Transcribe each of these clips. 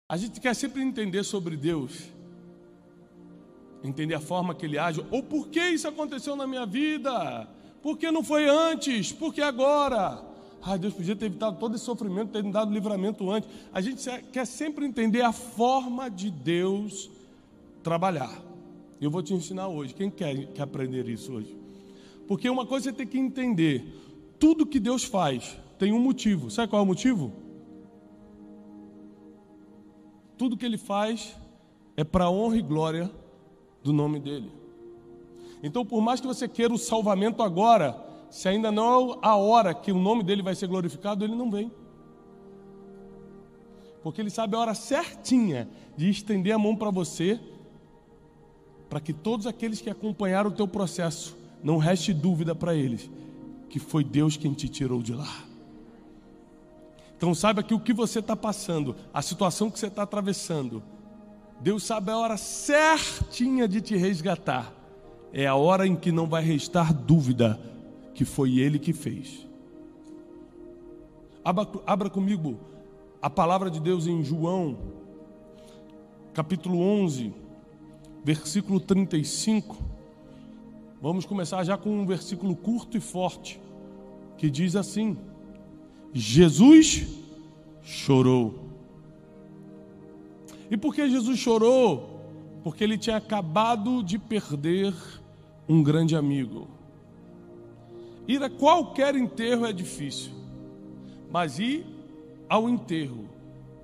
A gente quer sempre entender sobre Deus, entender a forma que Ele age, ou por que isso aconteceu na minha vida, por que não foi antes, por que agora? Deus podia ter evitado todo esse sofrimento, ter me dado livramento antes. A gente quer sempre entender a forma de Deus trabalhar. Eu vou te ensinar hoje. Quem quer aprender isso hoje? Porque uma coisa você tem que entender: tudo que Deus faz tem um motivo. Sabe qual é o motivo? Tudo que Ele faz é para a honra e glória do nome dEle. Então, por mais que você queira o salvamento agora, se ainda não é a hora que o nome dEle vai ser glorificado, Ele não vem. Porque Ele sabe a hora certinha de estender a mão para você, para que todos aqueles que acompanharam o teu processo, não reste dúvida para eles que foi Deus quem te tirou de lá. Então saiba que o que você está passando, a situação que você está atravessando, Deus sabe a hora certinha de te resgatar. É a hora em que não vai restar dúvida que foi Ele que fez. Abra comigo a palavra de Deus em João, capítulo 11, versículo 35. Vamos começar já com um versículo curto e forte, que diz assim: Jesus chorou. E por que Jesus chorou? Porque Ele tinha acabado de perder um grande amigo. Ir a qualquer enterro é difícil, mas ir ao enterro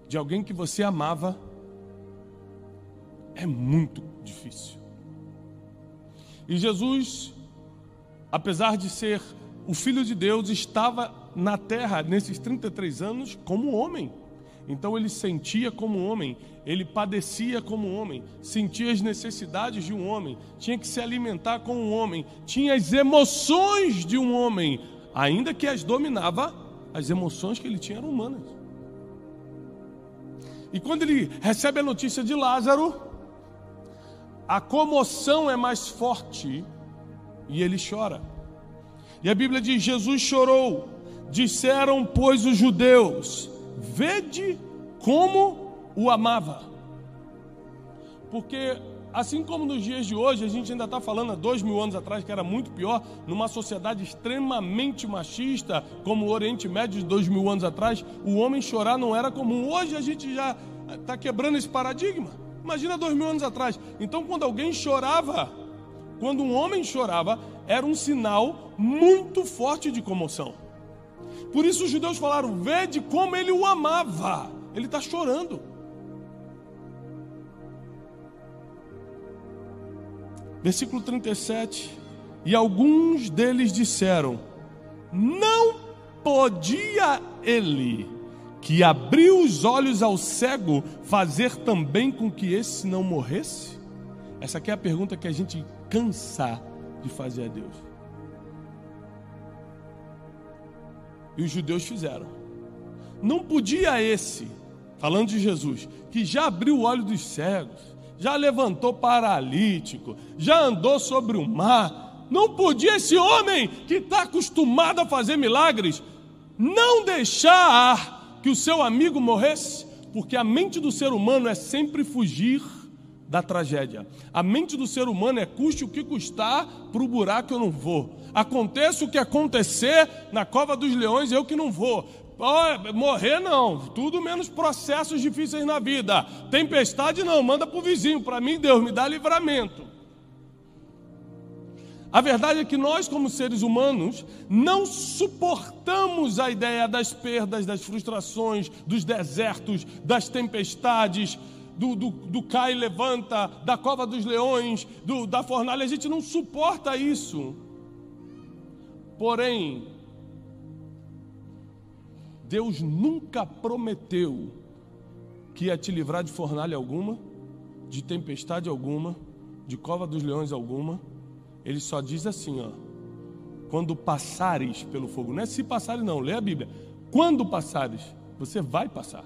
de alguém que você amava é muito difícil. E Jesus, apesar de ser o Filho de Deus, estava na terra nesses 33 anos como homem. Então Ele sentia como homem, Ele padecia como homem, sentia as necessidades de um homem, tinha que se alimentar como um homem, tinha as emoções de um homem, ainda que as dominava, as emoções que ele tinha eram humanas. E quando Ele recebe a notícia de Lázaro, a comoção é mais forte e Ele chora. E a Bíblia diz: Jesus chorou. Disseram, pois, os judeus: vede como o amava. Porque assim como nos dias de hoje, a gente ainda está falando há 2000 anos atrás que era muito pior, numa sociedade extremamente machista, como o Oriente Médio de 2000 anos atrás, o homem chorar não era comum. Hoje a gente já está quebrando esse paradigma. Imagina 2000 anos atrás. Então, quando alguém chorava, quando um homem chorava, era um sinal muito forte de comoção. Por isso os judeus falaram: vede como ele o amava. Ele está chorando. Versículo 37. E alguns deles disseram: não podia ele, que abriu os olhos ao cego, fazer também com que esse não morresse? Essa aqui é a pergunta que a gente cansa de fazer a Deus. E os judeus fizeram. Não podia esse, falando de Jesus, que já abriu o olho dos cegos, já levantou paralítico, já andou sobre o mar, não podia esse homem que está acostumado a fazer milagres, não deixar que o seu amigo morresse? Porque a mente do ser humano é sempre fugir da tragédia. A mente do ser humano é: custe o que custar, para o buraco eu não vou. Aconteça o que acontecer na cova dos leões, eu que não vou. Morrer não, tudo menos processos difíceis na vida. Tempestade não, manda para o vizinho. Para mim, Deus me dá livramento. A verdade é que nós, como seres humanos, não suportamos a ideia das perdas, das frustrações, dos desertos, das tempestades, do cai e levanta, da cova dos leões, da fornalha. A gente não suporta isso. Porém, Deus nunca prometeu que ia te livrar de fornalha alguma, de tempestade alguma, de cova dos leões alguma. Ele só diz assim, ó: quando passares pelo fogo. Não é se passares não, lê a Bíblia. Quando passares, você vai passar.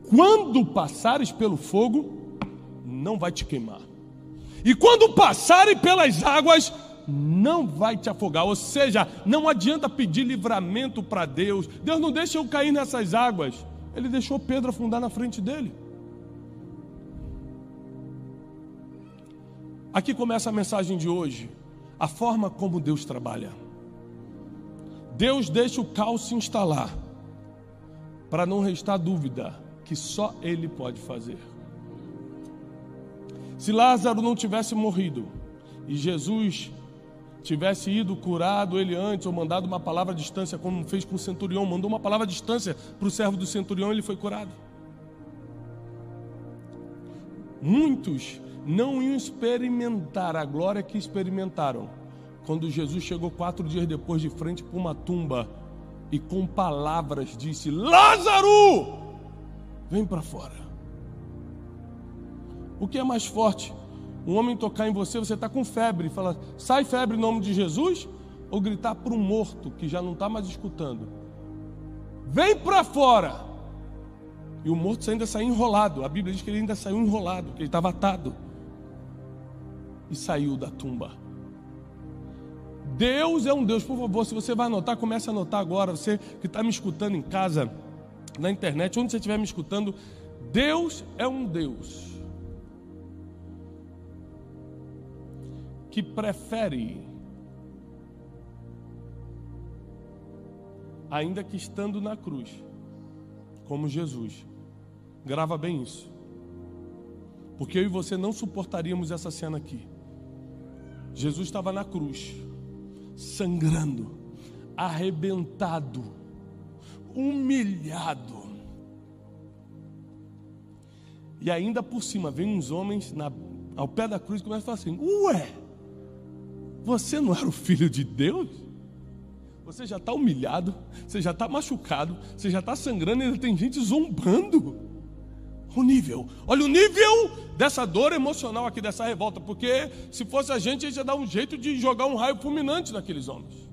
Quando passares pelo fogo, não vai te queimar. E quando passares pelas águas, não vai te afogar. Ou seja, não adianta pedir livramento para Deus. Deus, não deixa eu cair nessas águas. Ele deixou Pedro afundar na frente dele. Aqui começa a mensagem de hoje. A forma como Deus trabalha. Deus deixa o caos se instalar, para não restar dúvida que só Ele pode fazer. Se Lázaro não tivesse morrido e Jesus tivesse ido curado ele antes, ou mandado uma palavra à distância, como fez com o centurião, mandou uma palavra à distância para o servo do centurião, ele foi curado. Muitos não iam experimentar a glória que experimentaram quando Jesus chegou 4 dias depois de frente para uma tumba e com palavras disse: Lázaro, vem para fora. O que é mais forte? Um homem tocar em você, você está com febre, e fala: sai febre em nome de Jesus? Ou gritar para um morto que já não está mais escutando: vem para fora. E o morto ainda saiu enrolado. A Bíblia diz que ele ainda saiu enrolado, que ele estava atado e saiu da tumba. Deus é um Deus, por favor, se você vai anotar, comece a anotar agora. Você que está me escutando em casa, na internet, onde você estiver me escutando, Deus é um Deus que prefere, ainda que estando na cruz, como Jesus. Grava bem isso, porque eu e você não suportaríamos essa cena aqui. Jesus estava na cruz, sangrando, arrebentado, humilhado, e ainda por cima vem uns homens ao pé da cruz e começam a falar assim: ué, você não era o Filho de Deus? Você já está humilhado, você já está machucado, você já está sangrando e ainda tem gente zombando. O nível, olha o nível dessa dor emocional aqui, dessa revolta, porque se fosse a gente ia dar um jeito de jogar um raio fulminante naqueles homens.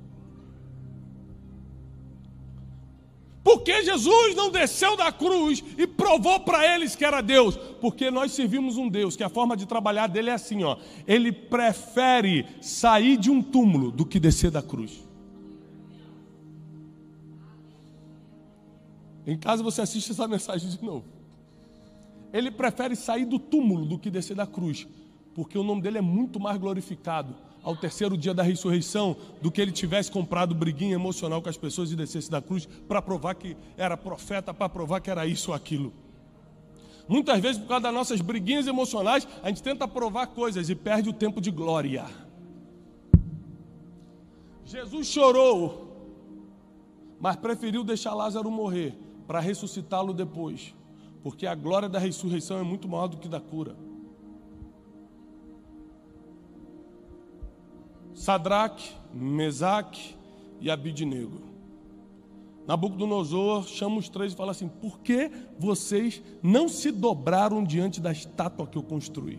Porque Jesus não desceu da cruz e provou para eles que era Deus? Porque nós servimos um Deus que a forma de trabalhar dele é assim, ó. Ele prefere sair de um túmulo do que descer da cruz. Em casa você assiste essa mensagem de novo. Ele prefere sair do túmulo do que descer da cruz, porque o nome dele é muito mais glorificado ao terceiro dia da ressurreição do que ele tivesse comprado briguinha emocional com as pessoas e descesse da cruz para provar que era profeta, para provar que era isso ou aquilo. Muitas vezes, por causa das nossas briguinhas emocionais, a gente tenta provar coisas e perde o tempo de glória. Jesus chorou, mas preferiu deixar Lázaro morrer para ressuscitá-lo depois, porque a glória da ressurreição é muito maior do que da cura. Sadraque, Mesaque e Abidnego. Nabucodonosor chama os três e fala assim: por que vocês não se dobraram diante da estátua que eu construí?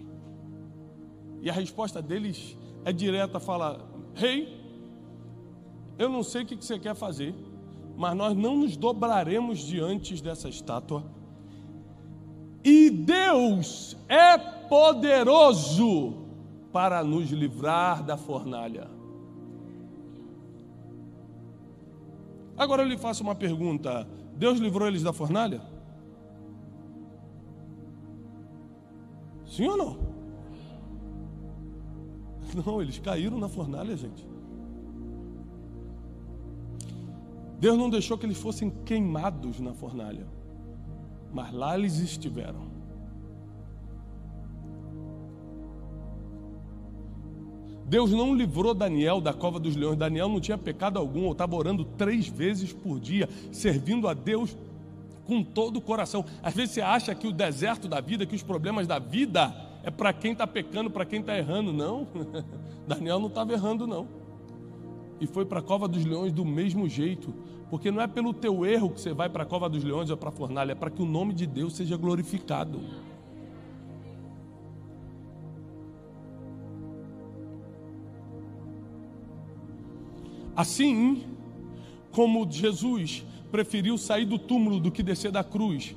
E a resposta deles é direta, fala: rei, eu não sei o que você quer fazer, mas nós não nos dobraremos diante dessa estátua. E Deus é poderoso para nos livrar da fornalha. Agora eu lhe faço uma pergunta: Deus livrou eles da fornalha? Sim ou não? Não, eles caíram na fornalha, gente. Deus não deixou que eles fossem queimados na fornalha, mas lá eles estiveram. Deus não livrou Daniel da cova dos leões. Daniel não tinha pecado algum, ou estava orando 3 vezes por dia, servindo a Deus com todo o coração. Às vezes você acha que o deserto da vida, que os problemas da vida é para quem está pecando, para quem está errando. Não, Daniel não estava errando não. E foi para a cova dos leões do mesmo jeito, porque não é pelo teu erro que você vai para a cova dos leões ou para a fornalha, é para que o nome de Deus seja glorificado. Assim como Jesus preferiu sair do túmulo do que descer da cruz,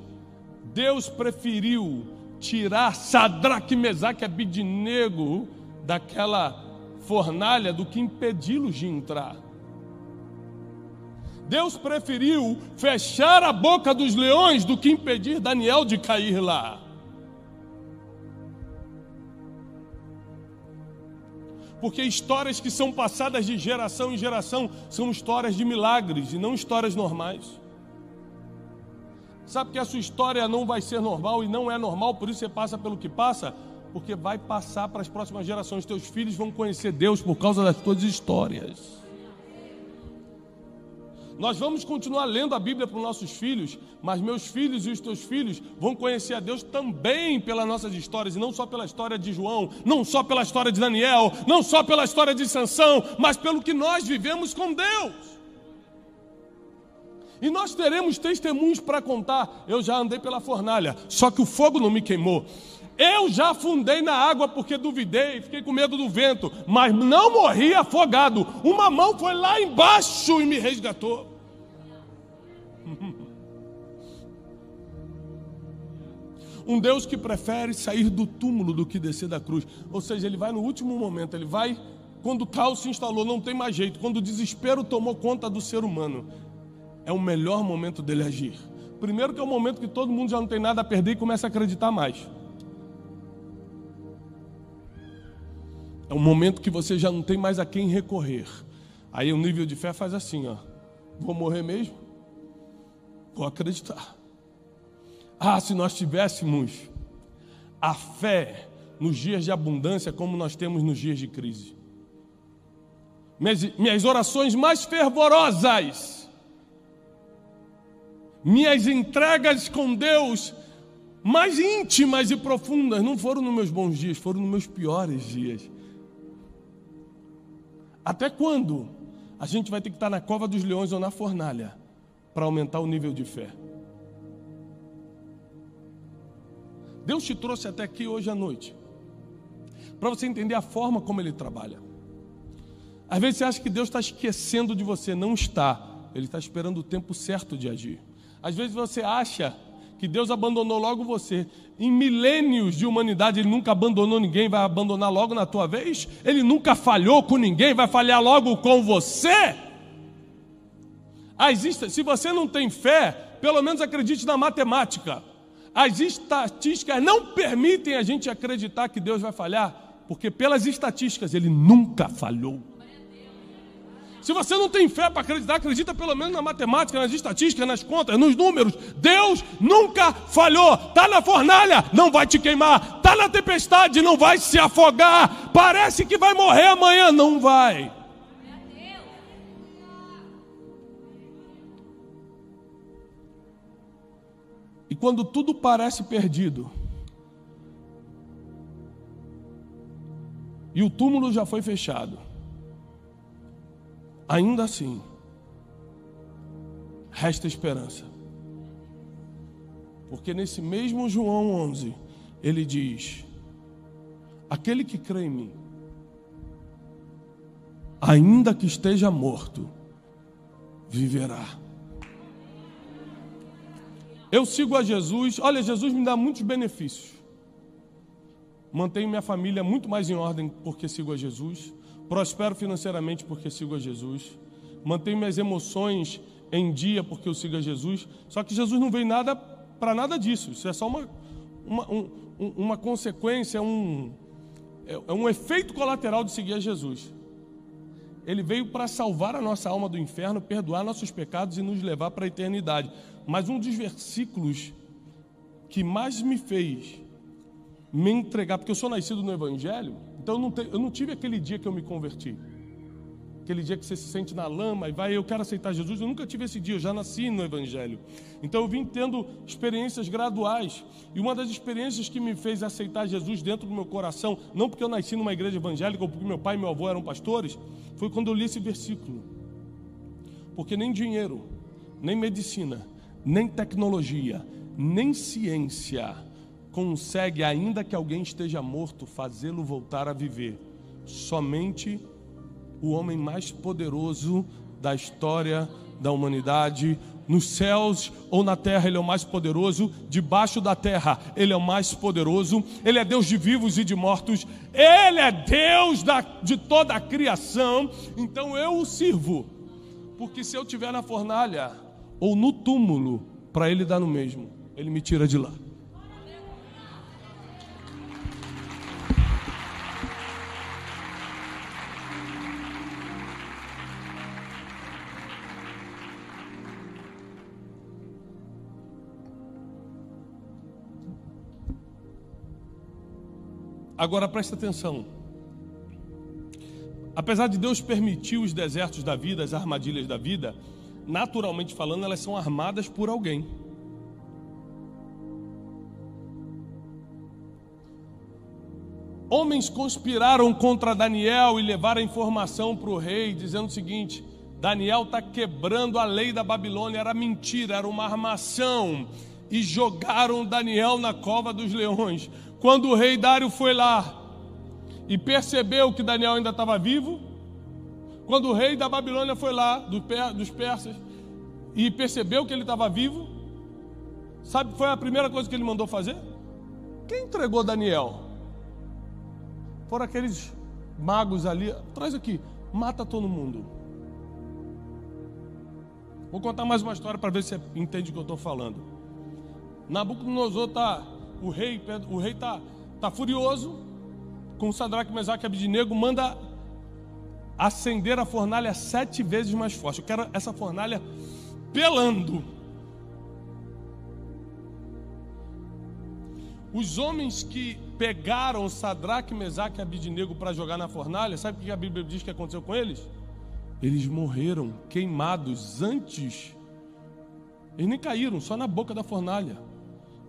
Deus preferiu tirar Sadraque, Mesaque e Abidnego daquela fornalha do que impedi-los de entrar. Deus preferiu fechar a boca dos leões do que impedir Daniel de cair lá. Porque histórias que são passadas de geração em geração são histórias de milagres e não histórias normais. Sabe que a sua história não vai ser normal e não é normal, por isso você passa pelo que passa? Porque vai passar para as próximas gerações. Teus filhos vão conhecer Deus por causa das tuas histórias. Nós vamos continuar lendo a Bíblia para os nossos filhos, mas meus filhos e os teus filhos vão conhecer a Deus também pelas nossas histórias, e não só pela história de João, não só pela história de Daniel, não só pela história de Sansão, mas pelo que nós vivemos com Deus. E nós teremos testemunhos para contar. Eu já andei pela fornalha, só que o fogo não me queimou. Eu já afundei na água porque duvidei, fiquei com medo do vento, mas não morri afogado. Uma mão foi lá embaixo e me resgatou. Um Deus que prefere sair do túmulo do que descer da cruz. Ou seja, ele vai no último momento, ele vai quando o caos se instalou, não tem mais jeito, quando o desespero tomou conta do ser humano. É o melhor momento dele agir. Primeiro que é o momento que todo mundo já não tem nada a perder e começa a acreditar mais. É um momento que você já não tem mais a quem recorrer. Aí o nível de fé faz assim, ó. Vou morrer mesmo? Vou acreditar. Ah, se nós tivéssemos a fé nos dias de abundância como nós temos nos dias de crise. Minhas orações mais fervorosas, minhas entregas com Deus mais íntimas e profundas não foram nos meus bons dias, foram nos meus piores dias. Até quando a gente vai ter que estar na cova dos leões ou na fornalha para aumentar o nível de fé? Deus te trouxe até aqui hoje à noite para você entender a forma como Ele trabalha. Às vezes você acha que Deus está esquecendo de você. Não está. Ele está esperando o tempo certo de agir. Às vezes você acha que Deus abandonou logo você. Em milênios de humanidade Ele nunca abandonou ninguém, vai abandonar logo na tua vez. Ele nunca falhou com ninguém, vai falhar logo com você. Se você não tem fé, pelo menos acredite na matemática. As estatísticas não permitem a gente acreditar que Deus vai falhar, porque pelas estatísticas Ele nunca falhou. Se você não tem fé para acreditar, acredita pelo menos na matemática, nas estatísticas, nas contas, nos números. Deus nunca falhou. Está na fornalha, não vai te queimar. Está na tempestade, não vai se afogar. Parece que vai morrer amanhã, não vai. E quando tudo parece perdido, e o túmulo já foi fechado, ainda assim, resta esperança. Porque nesse mesmo João 11, ele diz: aquele que crê em mim, ainda que esteja morto, viverá. Eu sigo a Jesus. Olha, Jesus me dá muitos benefícios. Mantenho minha família muito mais em ordem porque sigo a Jesus. Prospero financeiramente porque sigo a Jesus. Mantenho minhas emoções em dia porque eu sigo a Jesus. Só que Jesus não veio nada para nada disso. Isso é só uma consequência, é um efeito colateral de seguir a Jesus. Ele veio para salvar a nossa alma do inferno, perdoar nossos pecados e nos levar para a eternidade. Mas um dos versículos que mais me fez me entregar, porque eu sou nascido no Evangelho, então eu não tive aquele dia que eu me converti. Aquele dia que você se sente na lama e vai, eu quero aceitar Jesus. Eu nunca tive esse dia, eu já nasci no Evangelho. Então eu vim tendo experiências graduais. E uma das experiências que me fez aceitar Jesus dentro do meu coração, não porque eu nasci numa igreja evangélica ou porque meu pai e meu avô eram pastores, foi quando eu li esse versículo. Porque nem dinheiro, nem medicina, nem tecnologia, nem ciência consegue, ainda que alguém esteja morto, fazê-lo voltar a viver. Somente o homem mais poderoso da história da humanidade, nos céus ou na terra, ele é o mais poderoso. Debaixo da terra, ele é o mais poderoso. Ele é Deus de vivos e de mortos. Ele é Deus de toda a criação. Então eu o sirvo, Porque se eu estiver na fornalha ou no túmulo, para ele dar no mesmo, ele me tira de lá. Agora presta atenção. Apesar de Deus permitir os desertos da vida, as armadilhas da vida, naturalmente falando, elas são armadas por alguém. Homens conspiraram contra Daniel e levaram a informação para o rei, dizendo o seguinte: Daniel está quebrando a lei da Babilônia. Era mentira, era uma armação. E jogaram Daniel na cova dos leões. Quando o rei Dário foi lá e percebeu que Daniel ainda estava vivo, quando o rei da Babilônia foi lá, dos persas, e percebeu que ele estava vivo, sabe que foi a primeira coisa que ele mandou fazer? Quem entregou Daniel? Foram aqueles magos ali. Traz aqui, mata todo mundo. Vou contar mais uma história para ver se você entende o que eu estou falando. Nabucodonosor o rei tá furioso com Sadraque, Mesaque e Abednego, manda acender a fornalha 7 vezes mais forte. Eu quero essa fornalha pelando. Os homens que pegaram Sadraque, Mesaque e Abednego para jogar na fornalha, sabe o que a Bíblia diz que aconteceu com eles? Eles morreram queimados antes. Eles nem caíram, só na boca da fornalha.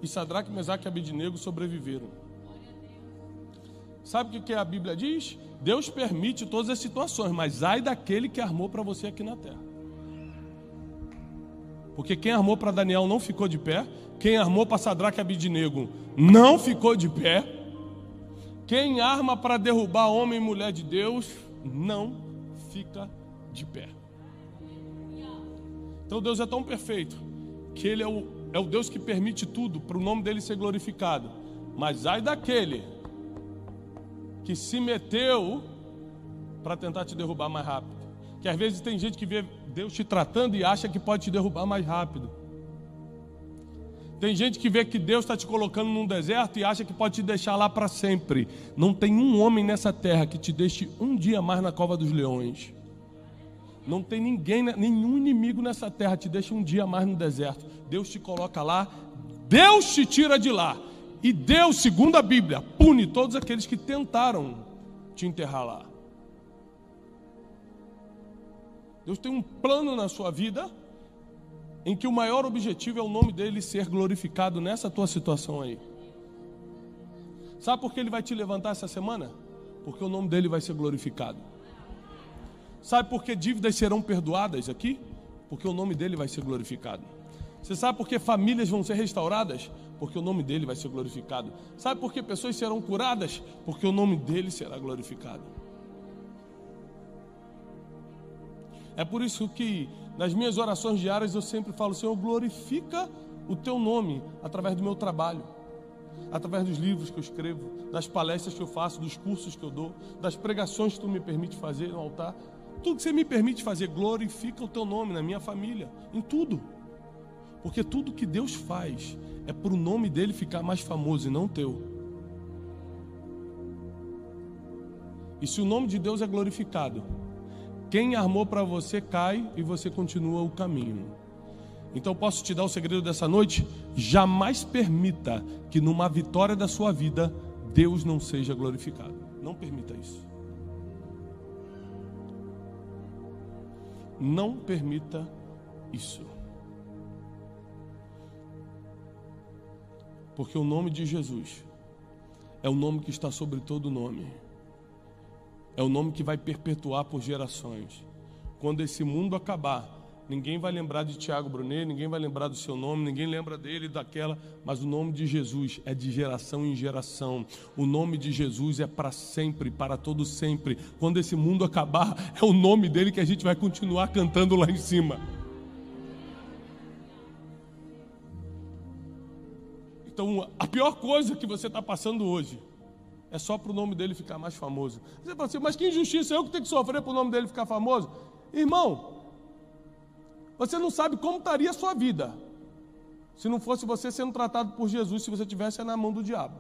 E Sadraque, Mesaque e Abednego sobreviveram. Sabe o que a Bíblia diz? Deus permite todas as situações, mas ai daquele que armou para você aqui na terra. Porque quem armou para Daniel não ficou de pé. Quem armou para Sadraque e Abednego não ficou de pé. Quem arma para derrubar homem e mulher de Deus não fica de pé. Então Deus é tão perfeito que Ele é o Deus que permite tudo para o nome dEle ser glorificado. Mas ai daquele que se meteu para tentar te derrubar mais rápido. Que às vezes tem gente que vê Deus te tratando e acha que pode te derrubar mais rápido. Tem gente que vê que Deus está te colocando num deserto e acha que pode te deixar lá para sempre. Não tem um homem nessa terra que te deixe um dia mais na cova dos leões. Não tem ninguém, nenhum inimigo nessa terra te deixa um dia mais no deserto. Deus te coloca lá, Deus te tira de lá. E Deus, segundo a Bíblia, pune todos aqueles que tentaram te enterrar lá. Deus tem um plano na sua vida em que o maior objetivo é o nome dele ser glorificado nessa tua situação aí. Sabe por que ele vai te levantar essa semana? Porque o nome dele vai ser glorificado. Sabe por que dívidas serão perdoadas aqui? Porque o nome dele vai ser glorificado. Você sabe por que famílias vão ser restauradas? Porque o nome dele vai ser glorificado. Sabe por que pessoas serão curadas? Porque o nome dele será glorificado. É por isso que nas minhas orações diárias eu sempre falo: Senhor, glorifica o teu nome através do meu trabalho, através dos livros que eu escrevo, das palestras que eu faço, dos cursos que eu dou, das pregações que tu me permite fazer no altar. Tudo que você me permite fazer, glorifica o teu nome na minha família, em tudo. Porque tudo que Deus faz é para o nome dele ficar mais famoso e não o teu. E se o nome de Deus é glorificado, quem armou para você cai e você continua o caminho. Então posso te dar o segredo dessa noite? Jamais permita que numa vitória da sua vida Deus não seja glorificado. Não permita isso. Não permita isso. Porque o nome de Jesus é o nome que está sobre todo nome. É o nome que vai perpetuar por gerações. Quando esse mundo acabar, ninguém vai lembrar de Tiago Brunet, ninguém vai lembrar do seu nome, ninguém lembra dele, daquela, mas o nome de Jesus é de geração em geração. O nome de Jesus é para sempre, para todo sempre. Quando esse mundo acabar, é o nome dele que a gente vai continuar cantando lá em cima. Então, a pior coisa que você está passando hoje é só para o nome dele ficar mais famoso. Você fala assim: mas que injustiça, eu que tenho que sofrer para o nome dele ficar famoso? Irmão, Você não sabe como estaria a sua vida se não fosse você sendo tratado por Jesus, se você estivesse na mão do diabo.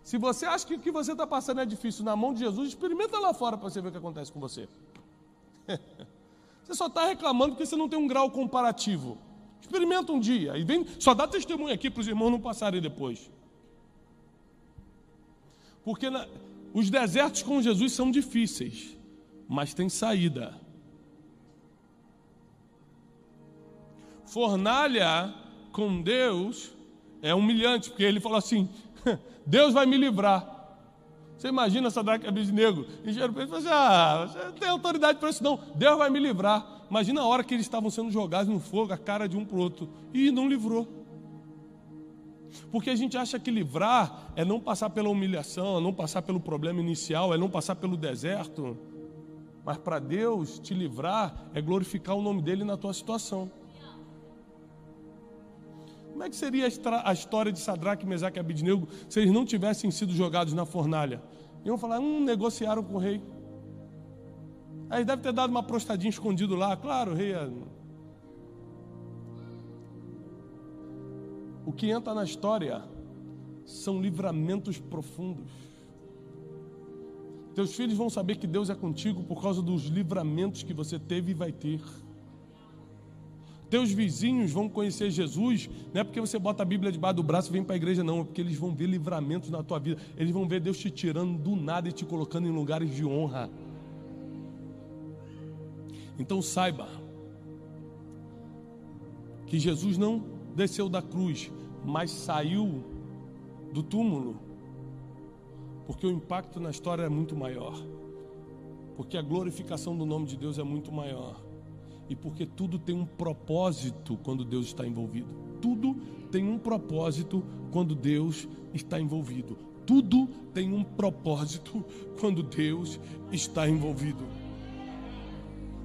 Se você acha que o que você está passando é difícil na mão de Jesus, experimenta lá fora para você ver o que acontece com você. Você só está reclamando porque você não tem um grau comparativo. Experimenta um dia e vem, só dá testemunho aqui para os irmãos não passarem depois. Porque os desertos com Jesus são difíceis, mas tem saída. Fornalha com Deus é humilhante, porque ele falou assim: Deus vai me livrar. Você imagina Sadraque e Abednego encheram o peito e falaram assim: você não tem autoridade para isso não, Deus vai me livrar. Imagina a hora que eles estavam sendo jogados no fogo, a cara de um para o outro, e não livrou. Porque a gente acha que livrar é não passar pela humilhação, é não passar pelo problema inicial, é não passar pelo deserto. Mas para Deus te livrar é glorificar o nome dele na tua situação. Como é que seria a história de Sadraque, Mesaque e Abednego se eles não tivessem sido jogados na fornalha? Iam falar: negociaram com o rei. Aí deve ter dado uma prostadinha escondido lá. Claro, o rei é... O que entra na história são livramentos profundos. Teus filhos vão saber que Deus é contigo por causa dos livramentos que você teve e vai ter. Teus vizinhos vão conhecer Jesus, não é porque você bota a Bíblia debaixo do braço e vem para a igreja, não. É porque eles vão ver livramentos na tua vida. Eles vão ver Deus te tirando do nada e te colocando em lugares de honra. Então saiba que Jesus não desceu da cruz, mas saiu do túmulo, porque o impacto na história é muito maior, porque a glorificação do nome de Deus é muito maior, e porque tudo tem um propósito quando Deus está envolvido. Tudo tem um propósito quando Deus está envolvido. Tudo tem um propósito quando Deus está envolvido.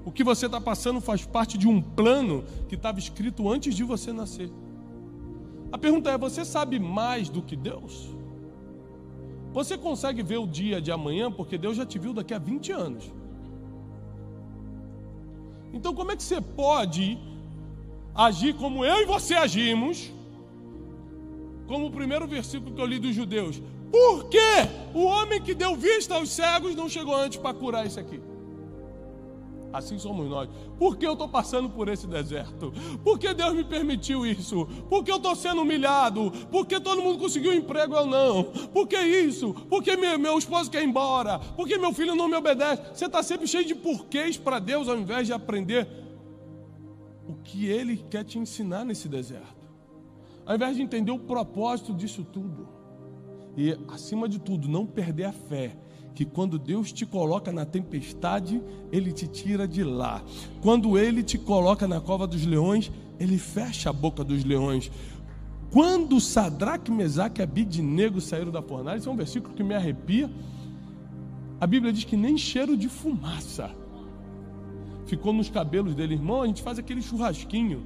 O que você está passando faz parte de um plano que estava escrito antes de você nascer. A pergunta é: você sabe mais do que Deus? Você consegue ver o dia de amanhã? Porque Deus já te viu daqui a 20 anos. Então como é que você pode agir como eu e você agimos? Como o primeiro versículo que eu li dos judeus: por que o homem que deu vista aos cegos não chegou antes para curar isso aqui? Assim somos nós. Por que eu estou passando por esse deserto? Por que Deus me permitiu isso? Por que eu estou sendo humilhado? Por que todo mundo conseguiu emprego ou não? Por que isso? Por que meu esposo quer ir embora? Por que meu filho não me obedece? Você está sempre cheio de porquês para Deus, ao invés de aprender o que Ele quer te ensinar nesse deserto. Ao invés de entender o propósito disso tudo. E, acima de tudo, não perder a fé. Que quando Deus te coloca na tempestade, Ele te tira de lá. Quando Ele te coloca na cova dos leões, Ele fecha a boca dos leões. Quando Sadraque, Mesaque e Abednego saíram da fornalha, esse é um versículo que me arrepia. A Bíblia diz que nem cheiro de fumaça ficou nos cabelos dele. Irmão, a gente faz aquele churrasquinho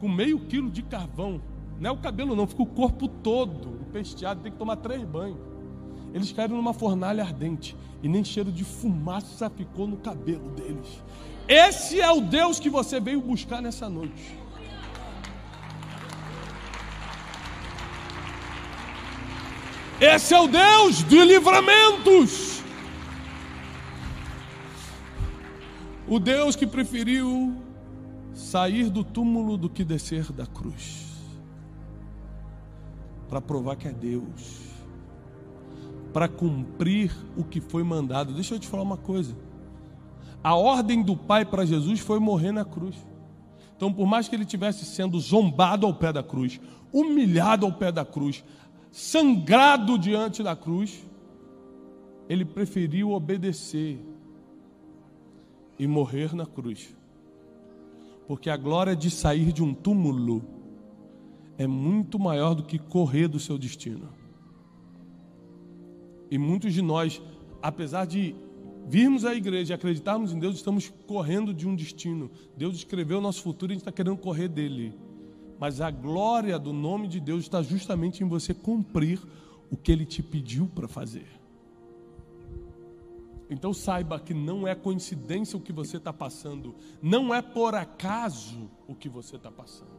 com meio quilo de carvão. Não é o cabelo não, fica o corpo todo empesteado, tem que tomar 3 banhos. Eles caíram numa fornalha ardente e nem cheiro de fumaça ficou no cabelo deles. Esse é o Deus que você veio buscar nessa noite. Esse é o Deus de livramentos. O Deus que preferiu sair do túmulo do que descer da cruz, para provar que é Deus, para cumprir o que foi mandado. Deixa eu te falar uma coisa: a ordem do Pai para Jesus foi morrer na cruz. Então, por mais que ele estivesse sendo zombado ao pé da cruz, humilhado ao pé da cruz, sangrado diante da cruz, ele preferiu obedecer e morrer na cruz, porque a glória de sair de um túmulo é muito maior do que correr do seu destino. E muitos de nós, apesar de virmos à igreja e acreditarmos em Deus, estamos correndo de um destino. Deus escreveu o nosso futuro e a gente está querendo correr dele. Mas a glória do nome de Deus está justamente em você cumprir o que Ele te pediu para fazer. Então saiba que não é coincidência o que você está passando, não é por acaso o que você está passando.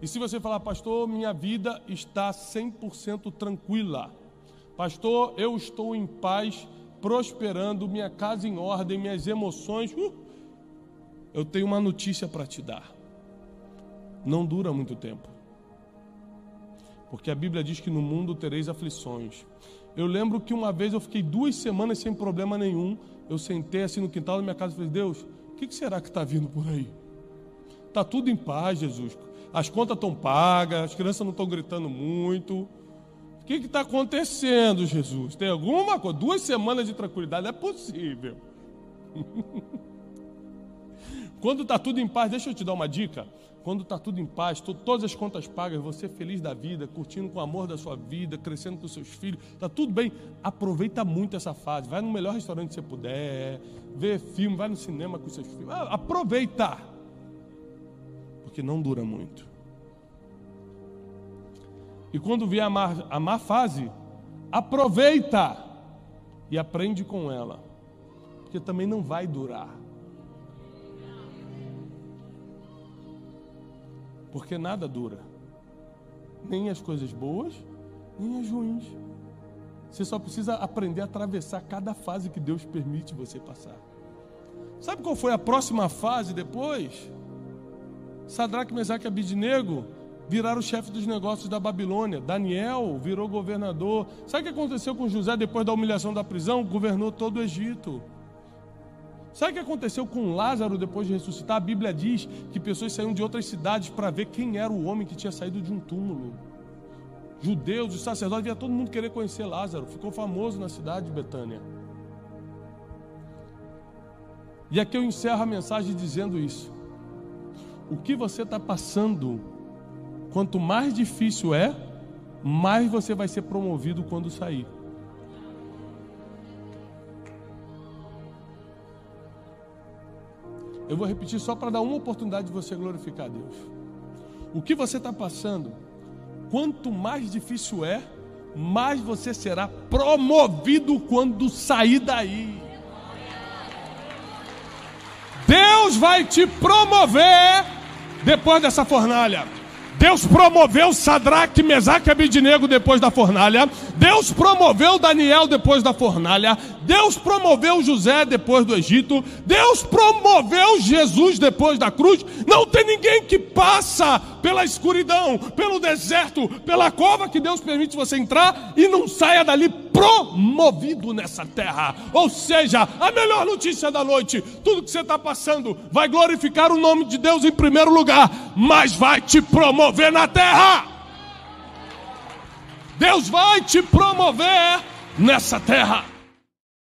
E se você falar, pastor, minha vida está 100% tranquila, pastor, eu estou em paz, prosperando, minha casa em ordem, minhas emoções, eu tenho uma notícia para te dar. Não dura muito tempo. Porque a Bíblia diz que no mundo tereis aflições. Eu lembro que uma vez eu fiquei 2 semanas sem problema nenhum. Eu sentei assim no quintal da minha casa e falei, Deus, o que será que está vindo por aí? Está tudo em paz, Jesus. As contas estão pagas, as crianças não estão gritando muito. O que está acontecendo, Jesus? Tem alguma coisa? 2 semanas de tranquilidade, é possível. Quando está tudo em paz, deixa eu te dar uma dica. Quando está tudo em paz, todas as contas pagas, você feliz da vida, curtindo com o amor da sua vida, crescendo com os seus filhos, está tudo bem, aproveita muito essa fase, vai no melhor restaurante que você puder, vê filme, vai no cinema com os seus filhos, aproveita, porque não dura muito. E quando vier a má fase, aproveita e aprende com ela, porque também não vai durar. Porque nada dura, nem as coisas boas, nem as ruins. Você só precisa aprender a atravessar cada fase que Deus permite você passar. Sabe qual foi a próxima fase depois? Sadraque, Mesaque e Abednego viraram chefe dos negócios da Babilônia. Daniel virou governador. Sabe o que aconteceu com José depois da humilhação da prisão? Governou todo o Egito. Sabe o que aconteceu com Lázaro depois de ressuscitar? A Bíblia diz que pessoas saíram de outras cidades para ver quem era o homem que tinha saído de um túmulo. Judeus, os sacerdotes, via todo mundo querer conhecer Lázaro. Ficou famoso na cidade de Betânia. E aqui eu encerro a mensagem dizendo isso. O que você está passando, quanto mais difícil é, mais você vai ser promovido quando sair. Eu vou repetir só para dar uma oportunidade de você glorificar a Deus. O que você está passando, quanto mais difícil é, mais você será promovido quando sair daí. Deus vai te promover depois dessa fornalha. Deus promoveu Sadraque, Mesaque e Abednego depois da fornalha. Deus promoveu Daniel depois da fornalha. Deus promoveu José depois do Egito. Deus promoveu Jesus depois da cruz. Não tem ninguém que passa pela escuridão, pelo deserto, pela cova que Deus permite você entrar e não saia dali promovido nessa terra. Ou seja, a melhor notícia da noite: tudo que você está passando vai glorificar o nome de Deus em primeiro lugar, mas vai te promover na terra. Deus vai te promover nessa terra.